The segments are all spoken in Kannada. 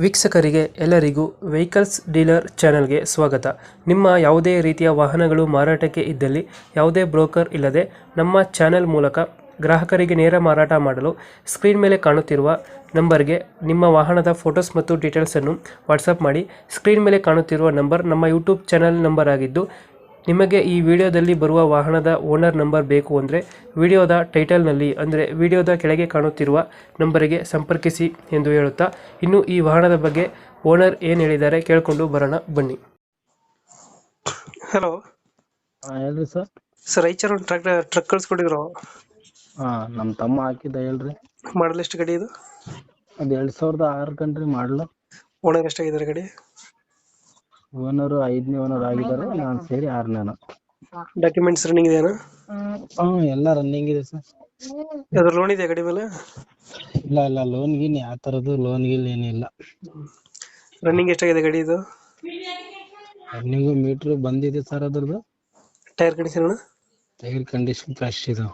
ವೀಕ್ಷಕರಿಗೆ ಎಲ್ಲರಿಗೂ ವೆಹಿಕಲ್ಸ್ ಡೀಲರ್ ಚಾನೆಲ್ಗೆ ಸ್ವಾಗತ. ನಿಮ್ಮ ಯಾವುದೇ ರೀತಿಯ ವಾಹನಗಳು ಮಾರಾಟಕ್ಕೆ ಇದ್ದಲ್ಲಿ ಯಾವುದೇ ಬ್ರೋಕರ್ ಇಲ್ಲದೆ ನಮ್ಮ ಚಾನೆಲ್ ಮೂಲಕ ಗ್ರಾಹಕರಿಗೆ ನೇರ ಮಾರಾಟ ಮಾಡಲು ಸ್ಕ್ರೀನ್ ಮೇಲೆ ಕಾಣುತ್ತಿರುವ ನಂಬರ್ಗೆ ನಿಮ್ಮ ವಾಹನದ ಫೋಟೋಸ್ ಮತ್ತು ಡೀಟೇಲ್ಸನ್ನು ವಾಟ್ಸಪ್ ಮಾಡಿ. ಸ್ಕ್ರೀನ್ ಮೇಲೆ ಕಾಣುತ್ತಿರುವ ನಂಬರ್ ನಮ್ಮ ಯೂಟ್ಯೂಬ್ ಚಾನೆಲ್ ನಂಬರ್ ಆಗಿದ್ದು, ನಿಮಗೆ ಈ ವಿಡಿಯೋದಲ್ಲಿ ಬರುವ ವಾಹನದ ಓನರ್ ನಂಬರ್ ಬೇಕು ಅಂದರೆ ವಿಡಿಯೋದ ಟೈಟಲ್ನಲ್ಲಿ ಅಂದರೆ ವಿಡಿಯೋದ ಕೆಳಗೆ ಕಾಣುತ್ತಿರುವ ನಂಬರಿಗೆ ಸಂಪರ್ಕಿಸಿ ಎಂದು ಹೇಳುತ್ತಾ, ಇನ್ನು ಈ ವಾಹನದ ಬಗ್ಗೆ ಓನರ್ ಏನು ಹೇಳಿದ್ದಾರೆ ಕೇಳಿಕೊಂಡು ಬರೋಣ ಬನ್ನಿ. ಹಲೋ ಹೇಳ್ರಿ ಸರ್. ಸರ್, ಐಚರ್ ಒಂದು ಟ್ರಕ್ ಕಳ್ಸ್ಕೊಟ್ಟಿದ್ರು. ನಮ್ಮ ತಮ್ಮ ಹಾಕಿದ್ದ ಹೇಳ್ರಿ. ಮಾಡಲ್ ಎಷ್ಟು ಗಾಡಿ ಇದು? ಅದು 2006 ಕಣ್ರಿ ಮಾಡಲು. ಓನರ್ ಎಷ್ಟಾಗಿದ್ದಾರೆ ಗಾಡಿ? ಓನರು 5ನೇ ಓನರ್ ಆಗಿದ್ದಾರೆ, ನಾನು ಸೇರಿ 6ನೇನು. ಡಾಕ್ಯುಮೆಂಟ್ಸ್ ರನ್ನಿಂಗ್ ಇದೆಯಾ? ಎಲ್ಲ ರನ್ನಿಂಗ್ ಇದೆ ಸರ್. ಯಾವ್ದು ಲೋನ್ ಇದೆಯಾ ಗಾಡಿ ಮೇಲೆ? ಇಲ್ಲ ಲೋನ್ ಗೀನ್ ಯಾವ ಥರದ್ದು ಲೋನ್ ಗೀನ್ ಏನಿಲ್ಲ. ರನ್ನಿಂಗ್ ಎಷ್ಟಾಗಿದೆ ಗಾಡಿ ಇದು? ರನ್ನಿಂಗು ಮೀಟ್ರ್ ಬಂದಿದೆ ಸರ್. ಅದ್ರದ್ದು tyre condition? Tyre condition fresh ಇದೆ.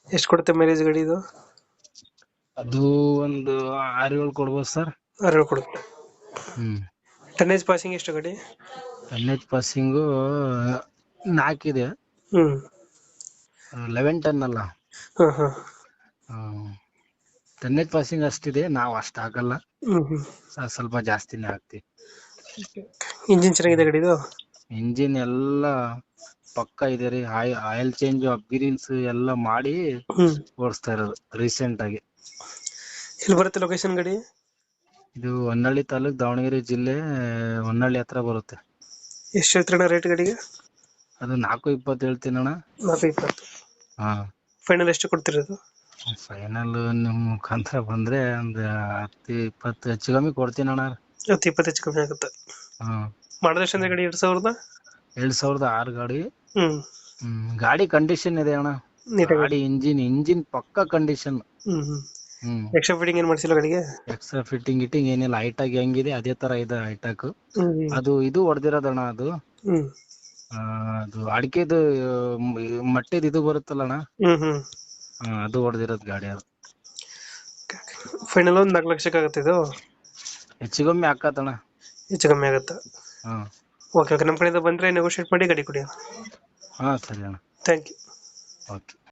ಎಷ್ಟು ಕೊಡುತ್ತೆ ಮೈಲೇಜ್ ಗಾಡಿ ಇದು? ಅದು ಒಂದು 6-7 ಕೊಡ್ಬೋದು ಸರ್. 6 ಕೊಡುತ್ತೆ. ಟನ್ನೇಜ್ ಪಾಸಿಂಗ್ ಎಷ್ಟು ಗಾಡಿ? ಟನ್ನೇಜ್ ಪಾಸಿಂಗು 4 ಇದೆ. 11 ಟನ್ ಅಲ್ಲ. ಟನ್ನೇಜ್ ಪಾಸಿಂಗ್ ಅಷ್ಟಿದೆ, ನಾವು ಅಷ್ಟು ಹಾಕಲ್ಲ, ಸ್ವಲ್ಪ ಜಾಸ್ತಿನೇ ಹಾಕ್ತಿವಿ. ಇಂಜಿನ್ ಚೆನ್ನಾಗಿದೆ ಗಾಡಿದು? ಇಂಜಿನ್ ಎಲ್ಲ ಪಕ್ಕ ಇದೆ ರೀ. ಆಯಿಲ್ ಚೇಂಜ್ ಅಪ್ಗ್ರೀನ್ಸ್ ಎಲ್ಲ ಮಾಡಿ ಓಡಿಸ್ತಾ ಇರೋದು ರೀಸೆಂಟ್ ಆಗಿ. ಎಲ್ಲಿ ಬರುತ್ತೆ ಲೊಕೇಶನ್ ಗಾಡಿ? ಇದು ಹೊನ್ನಳ್ಳಿ ತಾಲೂಕ್, ದಾವಣಗೆರೆ ಜಿಲ್ಲೆ, ಹೊನ್ನಳ್ಳಿ ಹತ್ರ ಬರುತ್ತೆ. ಎಷ್ಟು ಹೇಳ್ತೀರಣ್ಣ ರೇಟ್ ಗಾಡಿಗೆ? ಅದು 4.20 ಹೇಳ್ತೀನಣ್ಣ. 4.20. ಹಾ, ಫೈನಲ್ ಎಷ್ಟು ಕೊಡ್ತಿರೋದು? ಫೈನಲ್ ನಿಮ್ಮ ಮುಖಾಂತರ ಬಂದ್ರೆ ಒಂದು 10-20 ಹೆಚ್ಚು ಕಮ್ಮಿ ಕೊಡ್ತೀನಣ್ಣ. 10-20 ಹೆಚ್ಚು ಕಮ್ಮಿ ಆಗುತ್ತೆ. ಮಾಡೋದು ಎಷ್ಟಂದ್ರೆ ಗಾಡಿ? 2006 ಗಾಡಿ. ಗಾಡಿ ಕಂಡೀಷನ್ ಇದೆ ಅಣ್ಣ. ಗಾಡಿ ಇಂಜಿನ್ ಪಕ್ಕ ಕಂಡೀಷನ್. ಎಕ್ಸ್ಟ್ರಾ ಫಿಟ್ಟಿಂಗ್ ಏನ್ ಮಾಡಿಸಿಲ್ಲ ಗಾಡಿಗೆ? ಎಕ್ಸ್ಟ್ರಾ ಫಿಟ್ಟಿಂಗ್ ಏನಿಲ್ಲ. ಹೈಟ್ ಆಗಿ ಹೆಂಗಿದೆ ಅದೇ ತರ ಇದೆ ಹೈಟಾಕ್. ಅದು ಇದು ಹೊಡೆದಿರೋದಣ್ಣ. ಅದು ಅದು ಅಡಿಕೆದು ಮಟ್ಟಿದ್ ಇದು ಬರುತ್ತಲ್ಲಣ್ಣ, ಅದು ಹೊಡೆದಿರೋದು ಗಾಡಿ. ಅದು ಫೈನಲ್ ಒಂದು 4 ಲಕ್ಷಕ್ಕೆ ಆಗುತ್ತೆ ಇದು? ಹೆಚ್ಚು ಕಮ್ಮಿ ಹಾಕತ್ತಣ್ಣ. ಹೆಚ್ಚು ಕಮ್ಮಿ ಆಗುತ್ತೆ. ಓಕೆ, ನಮ್ಮ ಕಡೆಯಿಂದ ಬಂದ್ರೆ ನೆಗೋಷಿಯೇಟ್ ಮಾಡಿ ಗಾಡಿ ಕೊಡಿ. ಸರಿ ಅಣ್ಣ. Thank you. ಓಕೆ.